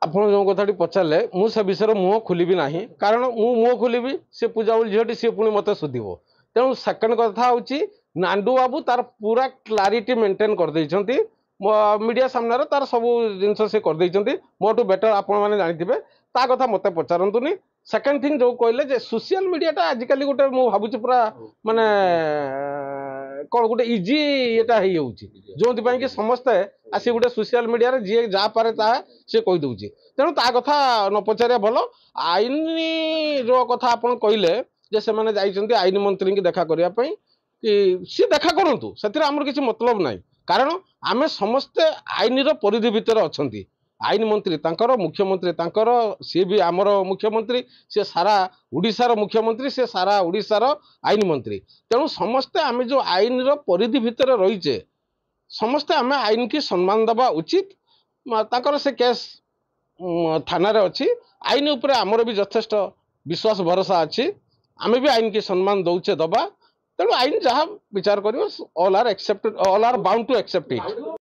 ଆପଣ जो कथाटी पचारे मुझे विषय मुह खोलि ना कारण मुह खोलि सी पूजा झीटी सी पुणी मत सुधिब तेणु सेकेंड कथा हूँ नांडू बाबू तार पूरा क्लारिटी मेंटेन कर मीडिया सामने तार सब जिन से कर मोटू बेटर आपण मैंने जानी ता कथा मत पचारतुनि सेकेंड थिंग जो कहले सोशल मीडियाटा आजिकल गोटे मुझे भावुँ पूरा माने कौन गोटे इजी ये जो कि समस्ते आसी गोटे सोशल मीडिया रे जी जा पारे ता सी कहीदे तेणु ता कथा न पचार भल आईन रो कथा आप कहले से मैंने जाइए आईन मंत्री की देखा करने कि सी देखा करूँ से आमर किसी मतलब ना कारण आम समस्ते आईन परिधि भितर अच्छा आईन मंत्री तांकर मुख्यमंत्री तांकर सी भी आमर मुख्यमंत्री सी सारा उड़ीसार मुख्यमंत्री सी सारा उड़ीसार आईन मंत्री तेणु समस्ते आम जो आईन परिधि भितर रहीचे समस्ते आम आईन की सम्मान दबा उचित तांकर से केस थाना रे अच्छी आईन उपरे आमर भी यथेष्ट विश्वास भरोसा अच्छी आम भी आईन की सम्मान दौचे दबा तेणु आईन जहाँ विचार कर all are bound to accept it.